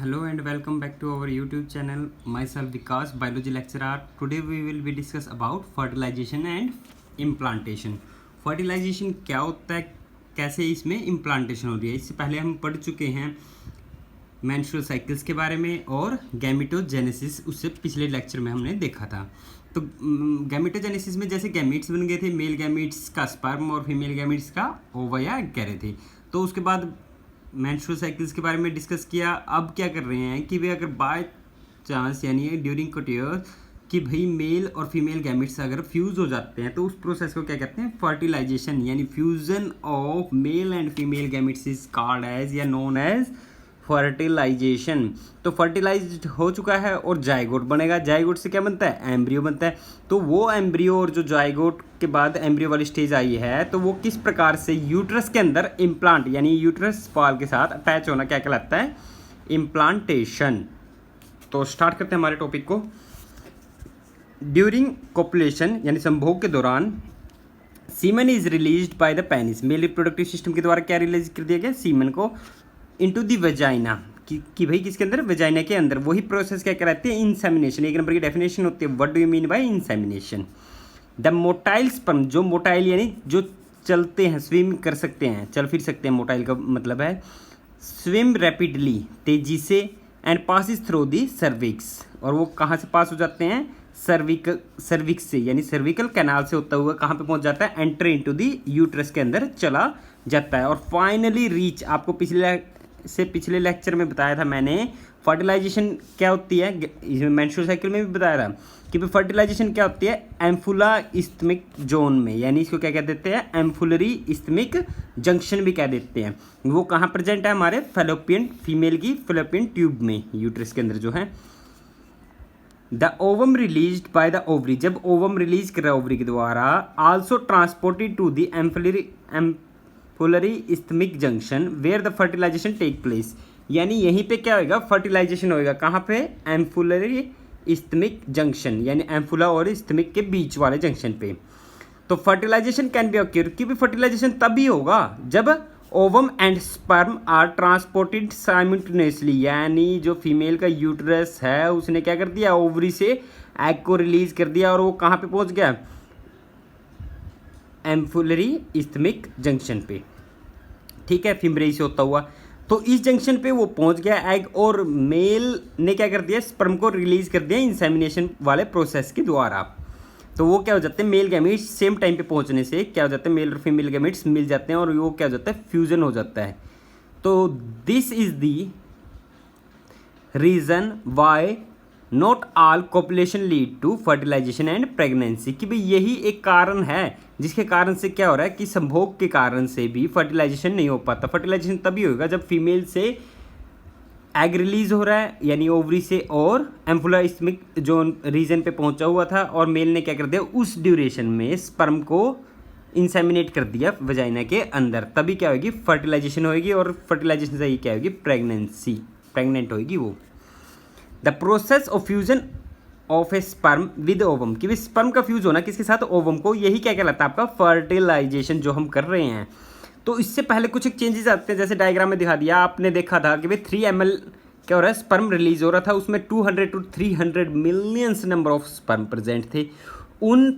Hello and welcome back to our YouTube channel. Myself Vikas, biology lecturer. Today we will be discuss about fertilization and implantation. Fertilization क्या होता है, कैसे इसमें implantation हो रही है। इससे पहले हम पढ़ चुके हैं menstrual cycles के बारे में और गैमेटोजेनेसिस, उससे पिछले लेक्चर में हमने देखा था। तो गैमेटोजेनेसिस में जैसे गैमीट्स बन गए थे, मेल गैमीट्स का स्पर्म और फीमेल गैमीट्स का ओवा या एग कह रहे थे। तो उसके बाद मेंस्ट्रुअल साइकिल्स के बारे में डिस्कस किया। अब क्या कर रहे हैं कि वे अगर बाय चांस यानी ड्यूरिंग कोटियर कि भाई मेल और फीमेल गैमेट्स अगर फ्यूज़ हो जाते हैं तो उस प्रोसेस को क्या कहते हैं, फर्टिलाइजेशन, यानी fusion of male and female gametes is called as या नोन एज फर्टिलाइजेशन। तो फर्टिलाइज्ड हो चुका है और जायगोट बनेगा। जायगोट से क्या बनता है, एम्ब्रियो बनता है। तो वो एम्ब्रियो और जो जायगोट के बाद एम्ब्रियो वाली स्टेज आई है, तो वो किस प्रकार से यूट्रस के अंदर इम्प्लांट यानी यूट्रस वॉल के साथ अटैच होना क्या कहलाता है, इम्प्लांटेशन। तो स्टार्ट करते हैं हमारे टॉपिक को। ड्यूरिंग कोपुलेशन यानी संभोग के दौरान semen is released by the penis. Male reproductive system के द्वारा क्या रिलीज कर दिया गया, सीमन को इनटू द वेजाइना, कि भाई किसके अंदर, वेजाइना के अंदर। वही प्रोसेस क्या कहलाती है, इंसेमिनेशन। एक नंबर की डेफिनेशन होती है, what do you mean by insemination. The motile sperm, जो मोटाइल यानी जो चलते हैं, स्विम कर सकते हैं, चल फिर सकते हैं, मोटाइल का मतलब है स्विम रैपिडली, तेजी से, and passes through the cervix. और वो कहाँ से पास हो जाते हैं, सर्विक्स से, यानी सर्विकल कैनाल से होता हुआ कहाँ पे पहुंच जाता है, एंटर इनटू दी यूट्रस के अंदर चला जाता है। और फाइनली रीच, आपको पिछले लेक्चर में बताया था मैंने, फर्टिलाइजेशन क्या होती है, इसमें मेंस्ट्रुअल साइकिल में भी बताया था कि फर्टिलाइजेशन क्या होती है, एम्फुला इस्थमिक जोन में, यानी इसको क्या कह देते हैं, एम्फुलरी इस्थमिक जंक्शन भी कह देते हैं। वो कहाँ प्रेजेंट है, हमारे फेलोपियन, फीमेल की फेलोपियन ट्यूब में, यूट्रस के अंदर जो है। The ovum released by the ovary, जब ओवम रिलीज कर रहा है ओवरी के द्वारा, also transported to the ampullary isthmic junction where the fertilization take place. यानी यहीं पे क्या होगा, फर्टिलाइजेशन होएगा। कहाँ पे, एम्फुलरी इस्थमिक जंक्शन, यानी एम्फुला और इस्थमिक के बीच वाले जंक्शन पे। तो फर्टिलाइजेशन कैन बी ऑक्यूर, कि भी फर्टिलाइजेशन तभी होगा जब ovum and sperm are transported simultaneously, यानी जो फीमेल का यूट्रस है उसने क्या कर दिया, ओवरी से एग को रिलीज कर दिया और वो कहाँ पे पहुंच गया, एम्फुलरी इस्थमिक जंक्शन पे। ठीक है, फीमेल से होता हुआ तो इस जंक्शन पे वो पहुंच गया एग, और मेल ने क्या कर दिया, स्पर्म को रिलीज कर दिया इंसेमिनेशन वाले प्रोसेस के द्वारा। तो वो क्या हो जाते हैं, मेल गैमेट्स सेम टाइम पे पहुंचने से क्या हो जाता है, मेल और फीमेल गैमेट्स मिल जाते हैं और वो क्या हो जाता है, फ्यूजन हो जाता है। तो this is the reason why not all copulation lead to fertilization and pregnancy, कि भाई यही एक कारण है जिसके कारण से क्या हो रहा है कि संभोग के कारण से भी फर्टिलाइजेशन नहीं हो पाता। फर्टिलाइजेशन तभी होगा जब फीमेल से एग रिलीज हो रहा है, यानी ओवरी से, और एम्फुला इस्थमिक जोन रीजन पे पहुंचा हुआ था, और मेल ने क्या कर दिया, उस ड्यूरेशन में स्पर्म को इंसेमिनेट कर दिया वजाइना के अंदर, तभी क्या होगी, फर्टिलाइजेशन होगी, और फर्टिलाइजेशन से ही क्या होगी, प्रेगनेंसी, प्रेग्नेंट होगी वो। The process of fusion of A sperm with ovum, कि स्पर्म का फ्यूज होना किसके साथ, ओवम को, यही क्या कहलाता है आपका फर्टिलाइजेशन जो हम कर रहे हैं। तो इससे पहले कुछ एक चेंजेस आते हैं, जैसे डायग्राम में दिखा दिया आपने, देखा था कि भाई 3 ml क्या हो रहा है, स्पर्म रिलीज हो रहा था, उसमें 200 to 300 millions number of sperm present थे। उन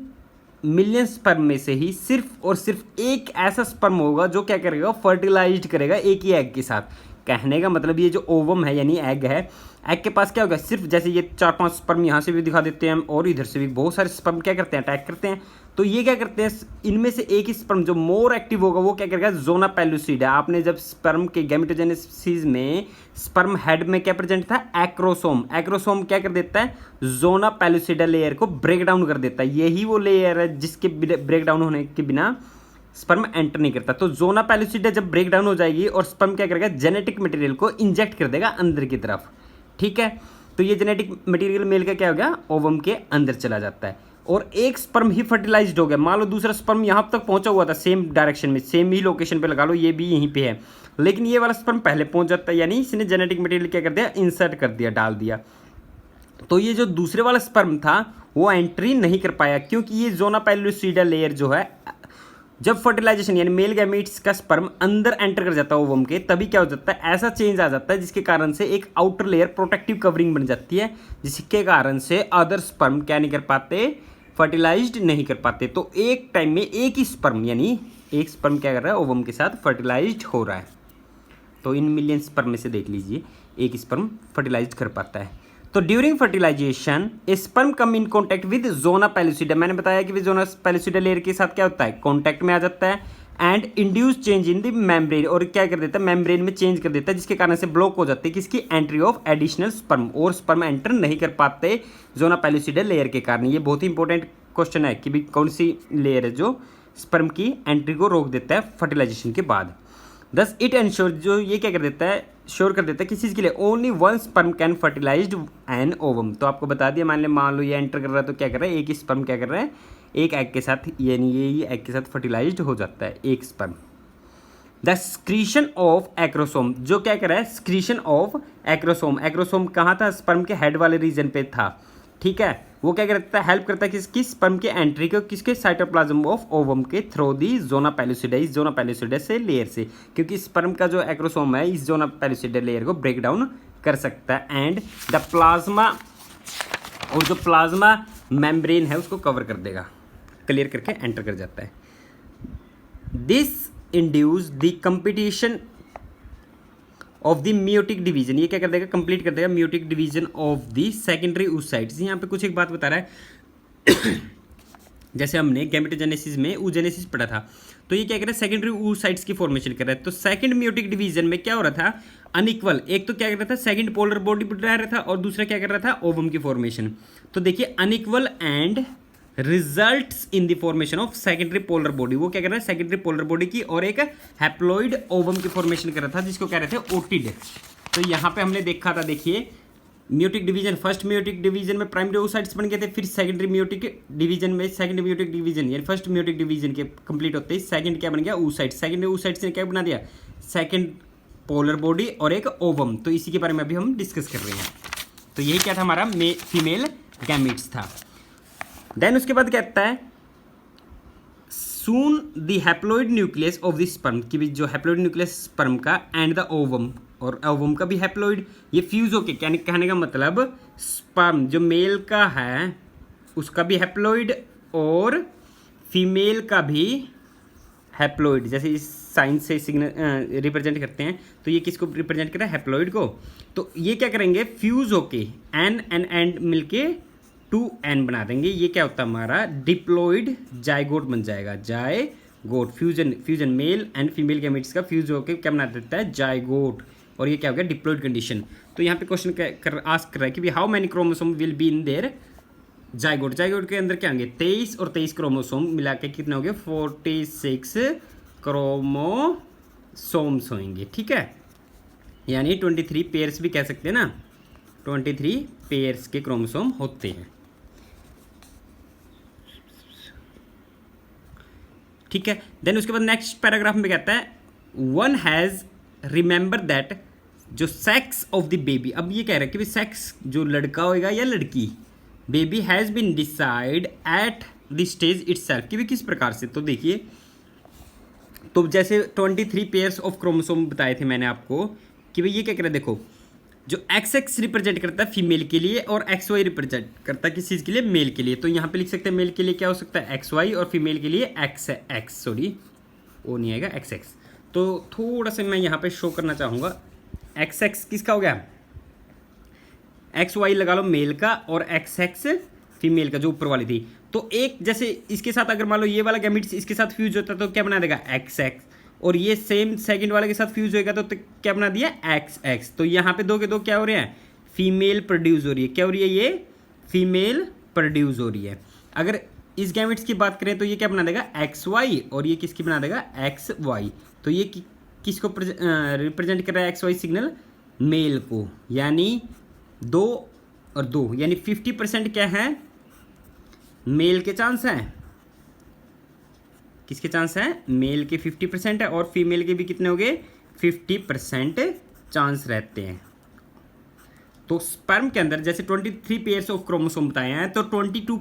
मिलियन स्पर्म में से ही सिर्फ और सिर्फ एक ऐसा स्पर्म होगा जो क्या करेगा, फर्टिलाइज्ड करेगा एक ही एग के साथ। कहने का मतलब ये जो ओवम है यानी एग है, एग के पास क्या होगा, सिर्फ जैसे ये 4-5 स्पर्म यहाँ से भी दिखा देते हैं हम, और इधर से भी बहुत सारे स्पर्म क्या करते हैं, अटैक करते हैं। तो ये क्या करते हैं, इनमें से एक ही स्पर्म जो मोर एक्टिव होगा वो क्या करेगा, जोना पेलुसिडा। आपने जब स्पर्म के गैमेटोजेनेसिस में स्पर्म हेड में क्या प्रेजेंट था, एक्रोसोम, एक्रोसोम क्या कर देता है, जोना पेलुसिडा लेयर को ब्रेक डाउन कर देता है। यही वो लेयर है जिसके ब्रेक डाउन होने के बिना स्पर्म एंटर नहीं करता। तो जोना पेलुसिडा जब ब्रेक डाउन हो जाएगी और स्पर्म क्या करेगा, जेनेटिक मटेरियल को इंजेक्ट कर देगा अंदर की तरफ। ठीक है, तो ये जेनेटिक मटेरियल मेल का क्या हो गया, ओवम के अंदर चला जाता है, और एक स्पर्म ही फर्टिलाइज्ड हो गया। मान लो दूसरा स्पर्म यहाँ तक पहुंचा हुआ था, सेम डायरेक्शन में, सेम ही लोकेशन पे लगा लो, ये भी यहीं पे है, लेकिन ये वाला स्पर्म पहले पहुंच जाता है, यानी इसने जेनेटिक मटेरियल क्या कर दिया, इंसर्ट कर दिया, डाल दिया। तो ये जो दूसरे वाला स्पर्म था वो एंट्री नहीं कर पाया, क्योंकि ये जोना पेलुसिडा लेयर जो है जब फर्टिलाइजेशन यानी मेल गैमीट्स का स्पर्म अंदर एंटर कर जाता है ओवम के, तभी क्या हो जाता है, ऐसा चेंज आ जाता है जिसके कारण से एक आउटर लेयर प्रोटेक्टिव कवरिंग बन जाती है, जिसके कारण से अदर स्पर्म क्या नहीं कर पाते, फर्टिलाइज्ड नहीं कर पाते। तो एक टाइम में एक ही स्पर्म यानी एक स्पर्म क्या कर रहा है, ओवम के साथ फर्टिलाइज्ड हो रहा है। तो इन मिलियन स्पर्म में से देख लीजिए एक स्पर्म फर्टिलाइज कर पाता है। तो during fertilization sperm come in contact with zona pellucida, मैंने बताया कि जोना पेलुसिडा लेयर के साथ क्या होता है, कॉन्टैक्ट में आ जाता है and induce change in the membrane, और क्या कर देता है, मेम्ब्रेन में चेंज कर देता है, जिसके कारण से ब्लॉक हो जाती है किसकी, एंट्री ऑफ एडिशनल स्पर्म, और स्पर्म एंटर नहीं कर पाते जोना पेलुसिडा लेयर के कारण। ये बहुत ही इंपॉर्टेंट क्वेश्चन है कि भी कौन सी लेयर है जो स्पर्म की एंट्री को रोक देता है फर्टिलाइजेशन के बाद। दस इट एंश्योर, जो ये क्या कर देता है, श्योर कर देता है किस चीज़ के लिए, only one sperm can fertilized an ovum. तो आपको बता दिया, मान लो ये एंटर कर रहा है तो क्या कर रहा है, एक ही स्पर्म क्या कर रहा है, एक एग के साथ, यानी ये एग के साथ फर्टिलाइज्ड हो जाता है एक sperm. The secretion of acrosome, जो क्या कर रहा है, स्क्रीशन ऑफ एक्रोसोम, एक्रोसोम कहाँ था, स्पर्म के हेड वाले रीजन पे था, ठीक है। वो क्या करता है, हेल्प करता है किसकी, स्पर्म के एंट्री को किसके, साइटोप्लाज्म ऑफ ओवम के थ्रू दी जोना पेलुसिडा, इस जोना पेलुसिडा से लेयर से, क्योंकि स्पर्म का जो एक्रोसोम है इस जोना पेलुसिडा लेयर को ब्रेक डाउन कर सकता है एंड द प्लाज्मा, और जो प्लाज्मा मेम्ब्रेन है उसको कवर कर देगा, क्लियर करके एंटर कर जाता है। This induce the competition of the meiotic division, ये क्या कर देगा, कंप्लीट कर देगा meiotic division of the secondary oocytes। यहाँ पे कुछ एक बात बता रहा है जैसे हमने गैमेटोजेनेसिस में oogenesis पढ़ा था, तो ये क्या कर रहा है, सेकेंडरी oocytes की फॉर्मेशन कर रहा है। तो सेकंड मियोटिक डिवीजन में क्या हो रहा था, अनइक्वल, एक तो क्या कर रहा था, सेकंड पोलर बॉडी बना रहा था, और दूसरा क्या कर रहा था, ओवम की फॉर्मेशन। तो देखिए unequal and results in the formation of secondary polar body, वो क्या कर रहा है, सेकेंडरी पोलर बॉडी की और एक हैप्लॉइड ओवम की फॉर्मेशन कर रहा था, जिसको कह रहे थे ओटिड। तो यहाँ पे हमने देखा था, देखिए meiotic division, first meiotic division में प्राइमरी oocytes बन गए थे, फिर सेकेंडरी म्यूटिक डिवीजन में, सेकंड म्यूटिक डिवीजन यानी फर्स्ट म्यूटिक डिवीजन के कंप्लीट होते ही सेकंड क्या बन गया, oocytes, सेकंडरी oocytes ने क्या बना दिया, सेकंड पोलर बॉडी और एक ओवम। तो इसी के बारे में अभी हम डिस्कस कर रहे हैं। तो यही क्या था, हमारा फीमेल गैमीट्स था। देन उसके बाद कहता है soon the haploid nucleus of the sperm, कि भी जो हैप्लॉइड न्यूक्लियस स्पर्म का एंड द ओवम, और ओवम का भी हैप्लॉइड, ये फ्यूज होके, कहने का मतलब स्पर्म जो मेल का है उसका भी हैप्लॉइड और फीमेल का भी हैप्लॉइड, जैसे इस साइन से सिग्नल रिप्रेजेंट करते हैं, तो ये किसको रिप्रेजेंट कर रहा है, हैप्लॉइड को। तो ये क्या करेंगे, फ्यूज होके एन एन एंड मिलके 2n बना देंगे, ये क्या होता है हमारा डिप्लॉइड जाइगोट बन जाएगा, zygote, fusion mail and female gametes का फ्यूज होकर क्या बना देता है, जाइगोट, और ये क्या हो गया, डिप्लॉइड कंडीशन। तो यहाँ पे क्वेश्चन आस्क कर रहा है कि how many chromosome will be in their zygote, zygote के अंदर क्या होंगे, 23 और 23 क्रोमोसोम मिला के कितने हो गए, 46 क्रोमोसोम्स होंगे, ठीक है, यानी 23 पेयर्स भी कह सकते हैं ना, 23 पेयर्स के क्रोमोसोम होते हैं, ठीक है। देन उसके बाद नेक्स्ट पैराग्राफ में कहता है वन हैज़ रिमेंबर दैट, जो सेक्स ऑफ द बेबी, अब ये कह रहा है कि सेक्स जो लड़का होएगा या लड़की, baby has been decide at the stage itself, कि भी किस प्रकार से। तो देखिए, तो जैसे 23 पेयर्स ऑफ क्रोमोसोम बताए थे मैंने आपको, कि भाई ये क्या कर रहा है, देखो जो XX रिप्रेजेंट करता है फीमेल के लिए और XY रिप्रेजेंट करता है किस चीज़ के लिए, मेल के लिए। तो यहाँ पे लिख सकते हैं मेल के लिए क्या हो सकता है, XY, और फीमेल के लिए XX, सॉरी वो नहीं आएगा, XX। तो थोड़ा सा मैं यहाँ पे शो करना चाहूँगा, XX किसका हो गया, XY लगा लो मेल का, और XX फीमेल का जो ऊपर वाली थी। तो एक जैसे इसके साथ अगर मान लो ये वाला गैमीट्स इसके साथ फ्यूज होता है तो क्या बना देगा, XX, और ये सेम सेकंड वाले के साथ फ्यूज होएगा तो क्या बना दिया, XX। तो यहाँ पे दो के दो क्या हो रहे हैं, फीमेल प्रोड्यूस हो रही है, क्या हो रही है, ये फीमेल प्रोड्यूस हो रही है। अगर इस गैमेट्स की बात करें तो ये क्या बना देगा, XY, और ये किसकी बना देगा, XY। तो ये किसको रिप्रेजेंट कर रहा है, XY सिग्नल मेल को, यानी 2 और 2 यानी 50% क्या है, मेल के चांस हैं, किसके चांस हैं, मेल के 50% है, और फीमेल के भी कितने हो गए, 50% चांस रहते हैं। तो स्पर्म के अंदर जैसे 23 पेयर्स ऑफ क्रोमोसोम बताए हैं, तो 22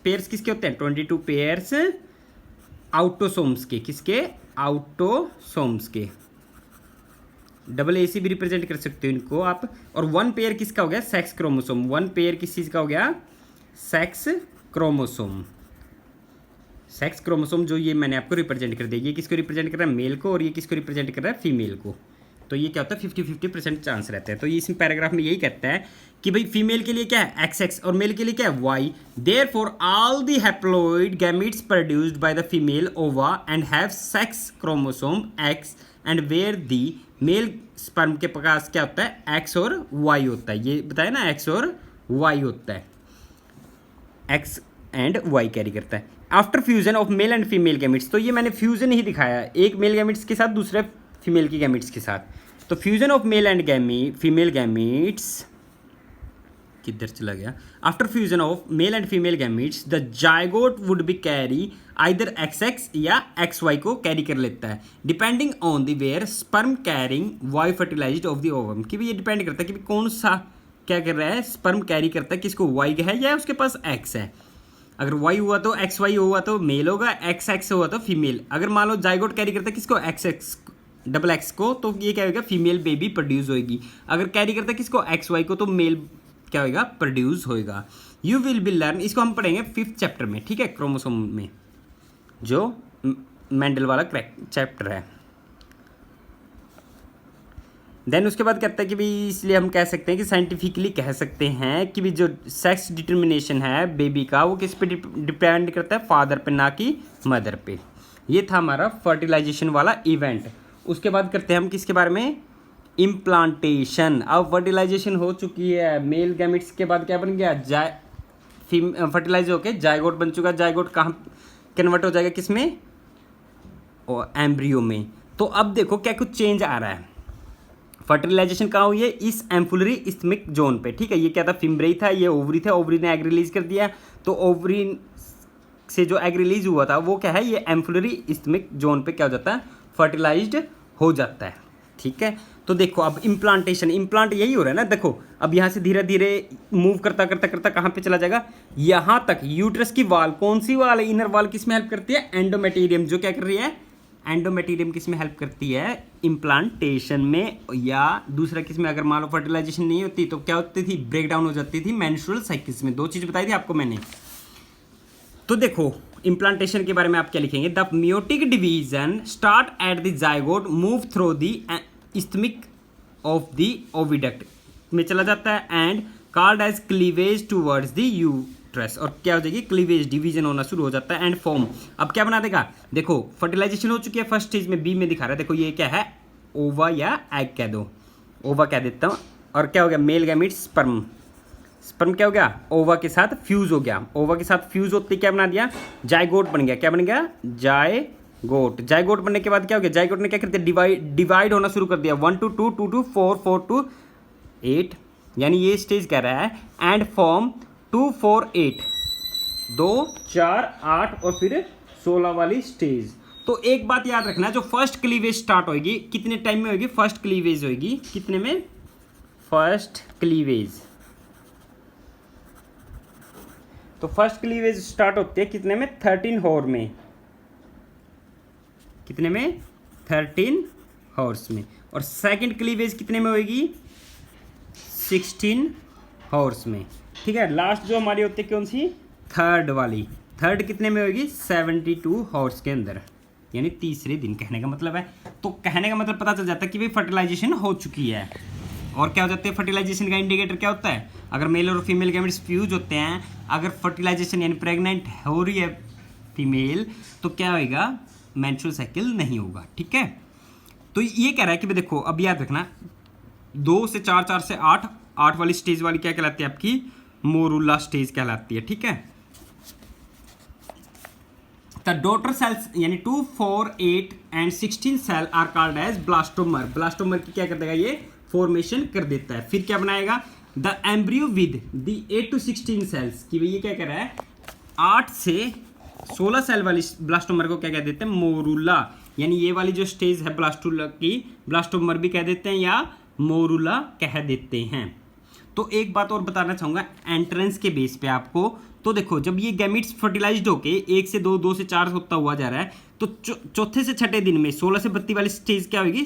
पेयर्स किसके होते हैं, 22 पेयर्स आउटोसोम्स के, किसके, आउटोसोम्स के, डबल ए से भी रिप्रेजेंट कर सकते हो इनको आप। और वन पेयर किसका हो गया, सेक्स क्रोमोसोम, वन पेयर किस चीज़ का हो गया, सेक्स क्रोमोसोम। सेक्स क्रोमोसोम जो ये मैंने आपको रिप्रेजेंट कर दिया, ये किसको रिप्रेजेंट कर रहा है, मेल को, और ये किसको रिप्रेजेंट कर रहा है, फीमेल को। तो ये क्या होता है, 50-50% चांस रहते हैं। तो ये इस पैराग्राफ में यही कहता है कि भाई फीमेल के लिए क्या है XX और मेल के लिए क्या है Y। Therefore all the haploid gametes produced by the female ova and have sex chromosome X and where the male sperm के पास क्या होता है, X और Y होता है। ये बताया ना, X और Y होता है, X एंड Y कैरी करता है। After fusion of male and female gametes, तो ये मैंने फ्यूजन ही दिखाया, एक मेल गैमिट्स के साथ दूसरे फीमेल की गैमिट्स के साथ। तो fusion of male and female gametes, किधर चला गया, after fusion of male and female gametes the zygote would be carry either XX या XY को कैरी कर लेता है, depending on the where sperm carrying Y fertilized of the ovum. कि भी ये डिपेंड करता है कि भी कौन सा क्या कर रहा है, स्पर्म कैरी करता है, किसको, Y है या उसके पास X है। अगर Y हुआ तो XY हुआ तो मेल होगा, XX हुआ तो फीमेल। अगर मान लो जायगोट कैरी करता है किसको, XX डबल X को, तो ये क्या होगा, फीमेल बेबी प्रोड्यूस होगी। अगर कैरी करता है किसको, XY को, तो मेल क्या होगा, प्रोड्यूस होगा। यू विल बी लर्न, इसको हम पढ़ेंगे 5th चैप्टर में, ठीक है, क्रोमोसोम में, जो मेंडल वाला चैप्टर है। देन उसके बाद कहता है कि भाई, इसलिए हम कह सकते हैं कि साइंटिफिकली कह सकते हैं कि भी जो सेक्स डिटर्मिनेशन है बेबी का, वो किस पे डिपेंड करता है, फादर पे, ना कि मदर पे। ये था हमारा फर्टिलाइजेशन वाला इवेंट। उसके बाद करते हैं हम किसके बारे में, इम्प्लांटेशन। अब फर्टिलाइजेशन हो चुकी है, मेल गैमिट्स के बाद क्या बन गया, फर्टिलाइज होके जायगोट बन चुका। जायगोट कहाँ कन्वर्ट हो जाएगा, किसमें, एम्ब्रियो में। तो अब देखो क्या कुछ चेंज आ रहा है, फर्टिलाइजेशन कहाँ हुई है, इस एम्फुलरी इस्थमिक जोन पे, ठीक है। ये क्या था, फिम्ब्रेई था, ये ओवरी था, ओवरी ने एग रिलीज कर दिया। तो ओवरी से जो एग रिलीज हुआ था वो क्या है, ये एम्फुलरी इस्थमिक जोन पे क्या हो जाता है, फर्टिलाइज्ड हो जाता है, ठीक है। तो देखो अब इम्प्लांटेशन, इम्प्लांट यही हो रहा है ना, देखो अब यहाँ से धीरे धीरे मूव करता करता करता कहाँ पे चला जाएगा, यहाँ तक। यूट्रस की वाल, कौन सी वाल है, इनर वाल, किस में हेल्प करती है, एंडोमेटेरियम, जो क्या कर रही है, एंडोमेटेरियम किस में हेल्प करती है, इम्प्लांटेशन में। या दूसरा किस में, अगर मान लो फर्टिलाइजेशन नहीं होती तो क्या होती थी, ब्रेक डाउन हो जाती थी मेंस्ट्रुअल साइकिल्स में। दो चीज़ बताई थी आपको मैंने। तो देखो इम्प्लांटेशन के बारे में आप क्या लिखेंगे, the meiotic division start at the zygote, move through the isthmic of the oviduct में चला जाता है, and called as cleavage towards the uterus. और क्या हो जाएगी, क्लीवेज, डिवीजन होना शुरू हो जाता है, एंड फॉर्म। अब क्या बना देगा, देखो फर्टिलाइजेशन हो चुकी है फर्स्ट स्टेज में, बी में दिखा रहा है, देखो ये क्या है, ओवा या एग कह दो, ओवा कह देता हूँ। और क्या हो गया, मेल गैमीट्स स्पर्म, स्पर्म क्या हो गया, ओवा के साथ फ्यूज हो गया। ओवा के साथ फ्यूज होते क्या बना दिया, जायगोट बन गया। क्या बन गया, जायगोट। जायगोट बनने के बाद क्या हो गया, जायगोट ने क्या कर दिया, डिवाइड होना शुरू कर दिया, 1 to 2, 2 to 4, 4 to 8, यानी ये स्टेज कह रहा है, एंड फॉर्म 2, 4, 8, 2, 4, 8 और फिर 16 वाली स्टेज। तो एक बात याद रखना, जो फर्स्ट क्लीवेज स्टार्ट होगी कितने टाइम में होगी, फर्स्ट क्लीवेज होगी कितने में, फर्स्ट क्लीवेज। तो फर्स्ट क्लीवेज स्टार्ट होती है कितने में, 13 हॉर्स में, कितने में, 13 हॉर्स में। और सेकंड क्लीवेज कितने में होगी, 16 हॉर्स में, ठीक है। लास्ट जो हमारी होती है कौन सी, थर्ड वाली, थर्ड कितने में होगी, 72 हॉर्स के अंदर, यानी तीसरे दिन, कहने का मतलब है। तो कहने का मतलब पता चल जाता है कि भाई फर्टिलाइजेशन हो चुकी है। और क्या हो जाता है, फर्टिलाइजेशन का इंडिकेटर क्या होता है, अगर मेल और फीमेल गैमेट्स फ्यूज होते हैं, अगर फर्टिलाइजेशन यानी प्रेग्नेंट हो रही है फीमेल, तो क्या होएगा, मेंस्ट्रुअल साइकिल नहीं होगा, ठीक है। तो ये कह रहा है कि भाई देखो अब याद रखना, 2 से 4, 4 से 8, 8 वाली स्टेज वाली क्या कहलाती है आपकी, मोरूला स्टेज कहलाती है, ठीक है। द डॉटर सेल्स यानी 2, 4, 8 and 16 cell are called as blastomere. Blastomere की क्या कर देगा, ये फॉर्मेशन कर देता है। फिर क्या बनाएगा, the embryo with the 8 to 16 cells, कि भाई ये क्या कर रहा है, 8 से 16 सेल वाली ब्लास्टोमर को क्या कह देते हैं, मोरूला, यानी ये वाली जो स्टेज है ब्लास्टोला की, ब्लास्टोमर भी कह देते हैं या मोरूला कह देते हैं। तो एक बात और बताना चाहूँगा एंट्रेंस के बेस पे आपको। तो देखो जब ये गैमीट्स फर्टिलाइज्ड होके 1 से 2, 2 से 4 होता हुआ जा रहा है, तो चौथे से छठे दिन में 16 से 32 वाली स्टेज क्या होगी,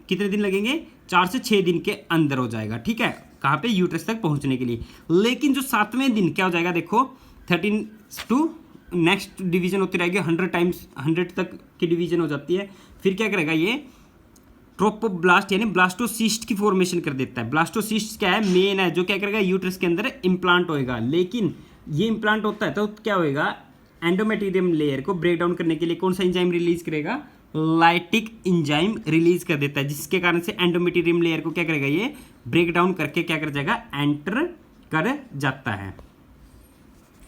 कितने दिन लगेंगे, 4 से 6 दिन के अंदर हो जाएगा, ठीक है, कहाँ पे, यूट्रस तक पहुंचने के लिए। लेकिन जो 7वें दिन क्या हो जाएगा, देखो 13 टू नेक्स्ट डिवीजन होती रहेगी, 100 टाइम्स 100 तक की डिवीजन हो जाती है। फिर क्या करेगा ये, ट्रोपोब्लास्ट यानी ब्लास्टोसिस्ट की फॉर्मेशन कर देता है। ब्लास्टोसिस्ट क्या है, मेन है, जो क्या करेगा, यूट्रस के अंदर इम्प्लांट होएगा। लेकिन ये इम्प्लांट होता है तो क्या होएगा, एंडोमेटेरियम लेयर को ब्रेक डाउन करने के लिए कौन सा एंजाइम रिलीज करेगा, लाइटिक एंजाइम रिलीज कर देता है, जिसके कारण से एंडोमेटेरियम लेयर को क्या करेगा, ये ब्रेक डाउन करके क्या कर जाएगा, एंटर कर जाता है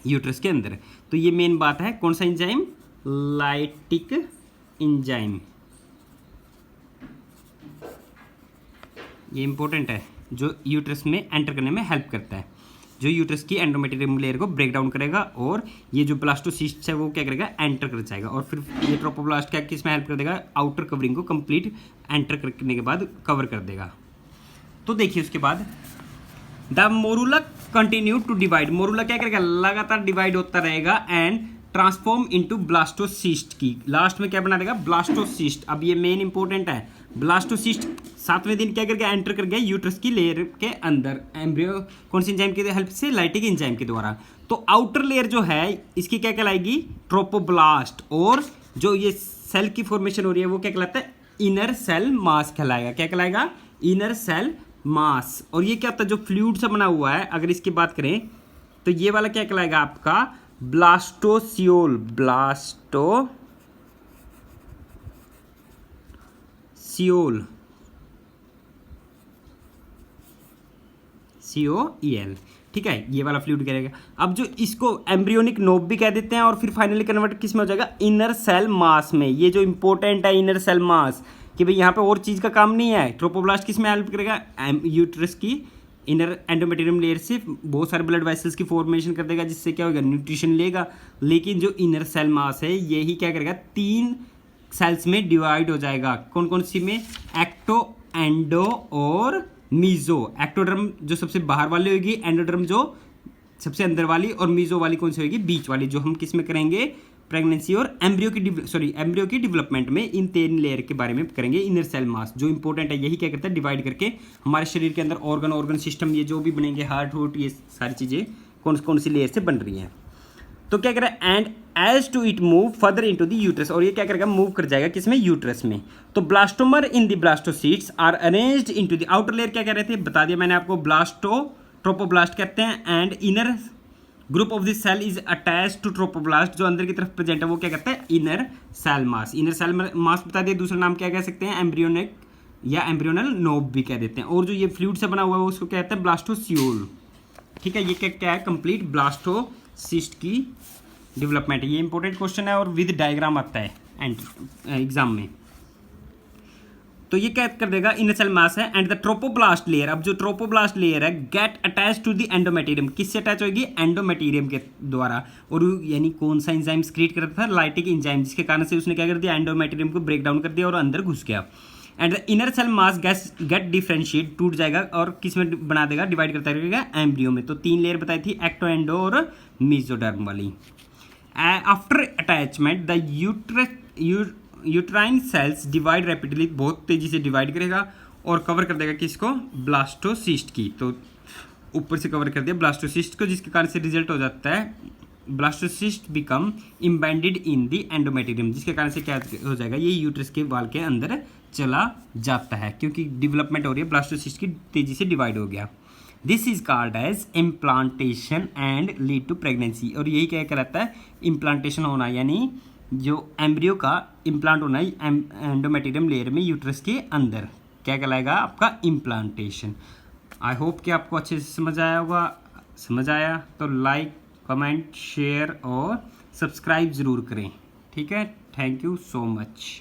यूट्रस के अंदर। तो ये मेन बात है, कौन सा एंजाइम, लाइटिक एंजाइम, ये इंपॉर्टेंट है, जो यूट्रस में एंटर करने में हेल्प करता है, जो यूट्रस की एंडोमेटेरियम लेयर को ब्रेक डाउन करेगा, और ये जो ब्लास्टोसिस्ट है वो क्या करेगा, एंटर कर जाएगा। और फिर ये ट्रोपोब्लास्ट क्या किस में हेल्प कर देगा, आउटर कवरिंग को कंप्लीट एंटर करने के बाद कवर कर देगा। तो देखिए उसके बाद the morula continue to divide, morula क्या करेगा, लगातार डिवाइड होता रहेगा एंड ट्रांसफॉर्म इनटू ब्लास्टोसिस्ट की, लास्ट में क्या बना देगा, ब्लास्टोसिस्ट। अब ये मेन इंपॉर्टेंट है, ब्लास्टोसिस्ट 7वें दिन क्या कर गया, एंटर कर गया यूट्रस की लेयर के अंदर, एम्ब्रियो कौन सी एंजाइम की हेल्प से, लाइटिक एंजाइम के द्वारा। तो आउटर लेयर जो है इसकी क्या कहलाएगी, ट्रोपोब्लास्ट, और जो ये सेल की फॉर्मेशन हो रही है वो क्या कहलाता है, इनर सेल मास कहलाएगा। क्या कहलाएगा, इनर सेल मास। और ये क्या होता है, जो फ्लूइड से बना हुआ है, अगर इसकी बात करें तो ये वाला क्या कहलाएगा आपका, ब्लास्टोसियोल, ब्लास्टोसियोल, COEL, ठीक है, ये वाला फ्लूइड करेगा। अब जो इसको एम्ब्रियोनिक नोब भी कह देते हैं, और फिर फाइनली कन्वर्ट किस में हो जाएगा, इनर सेल मास में। ये जो इंपॉर्टेंट है इनर सेल मास, कि भाई यहाँ पे और चीज़ का काम नहीं है। ट्रोपोब्लास्ट किस में हेल्प करेगा, यूट्रस की इनर एंडोमेटेरियम लेयर से बहुत सारे ब्लड वेसल्स की फॉर्मेशन कर देगा, जिससे क्या होगा, न्यूट्रिशन लेगा। लेकिन जो इनर सेल मास है यही क्या करेगा, 3 सेल्स में डिवाइड हो जाएगा। कौन कौन सी में, एक्टो, एंडो और मीजो। एक्टोडर्म जो सबसे बाहर वाली होगी, एंडोडर्म जो सबसे अंदर वाली, और मीजो वाली कौन सी होगी, बीच वाली, जो हम किस में करेंगे, प्रेगनेंसी और एम्ब्रियो की डेवलपमेंट में इन 3 लेयर के बारे में करेंगे। इनर सेल मास जो इंपॉर्टेंट है, यही क्या करता है, डिवाइड करके हमारे शरीर के अंदर ऑर्गन सिस्टम, ये जो भी बनेंगे, हार्ट, ये सारी चीज़ें कौन कौन सी लेयर से बन रही हैं। तो क्या करेगा, and as to it move further into the uterus, और ये क्या करेगा, मूव कर जाएगा किसमें, यूट्रस में। तो blastomere in the blastocysts are arranged into the outer layer, क्या कह रहे थे, बता दिया मैंने आपको, ट्रोपोब्लास्ट कहते हैं। And inner group of this cell is attach to trophoblast, जो अंदर की तरफ प्रेजेंट है वो क्या कहता है, inner cell mass. Inner cell mass बता दिया, दूसरा नाम क्या कह सकते हैं, एम्ब्रियोनिक या एम्ब्रियोनल नोब भी कह देते हैं। और जो ये फ्लूइड से बना हुआ है उसको कहते हैं ब्लास्टोसियोल, ठीक है। ये क्या है, कंप्लीट ब्लास्टोसिस्ट की डेवलपमेंट। ये इंपॉर्टेंट क्वेश्चन है और विद डायग्राम आता है एग्जाम में। तो ये क्या कर देगा, इनर सेल मास है एंड द ट्रोपोब्लास्ट लेयर। अब जो ट्रोपोब्लास्ट लेयर है गेट अटैच टू द एंडोमेटेरियम, किससे अटैच होगी, एंडोमेटेरियम के द्वारा। और यानी कौन सा एंजाइम क्रिएट करता था, लाइटिक एंजाइम, जिसके कारण से उसने क्या कर दिया, एंडोमेटेरियम को ब्रेक डाउन कर दिया और अंदर घुस गया। And the inner cell mass get differentiate, टूट जाएगा और किस में बना देगा, डिवाइड करता रहेगा एम्ब्रियो में। तो 3 लेयर बताई थी, एक्टो, एंडो और मीजोडर्म वाली। After attachment the uterine cells divide rapidly, बहुत तेजी से डिवाइड करेगा और कवर कर देगा किसको, ब्लास्टोसिस्ट की। तो ऊपर से कवर कर दिया ब्लास्टोसिस्ट को, जिसके कारण से रिजल्ट हो जाता है blastocyst become embedded in the endometrium, जिसके कारण से क्या हो जाएगा, ये यूट्रस के वाल के अंदर चला जाता है, क्योंकि डेवलपमेंट हो रही है, ब्लास्टोसिस्ट की तेजी से डिवाइड हो गया। This is called as implantation and lead to pregnancy. और यही क्या कहलाता है, इम्प्लांटेशन होना, यानी जो एम्ब्रियो का इम्प्लांट होना है एंडोमेटेरियम लेयर में यूट्रस के अंदर, क्या कहलाएगा आपका, इम्प्लांटेशन। आई होप कि आपको अच्छे से समझ आया होगा। समझ आया तो लाइक, कमेंट, शेयर और सब्सक्राइब ज़रूर करें, ठीक है। Thank you so much.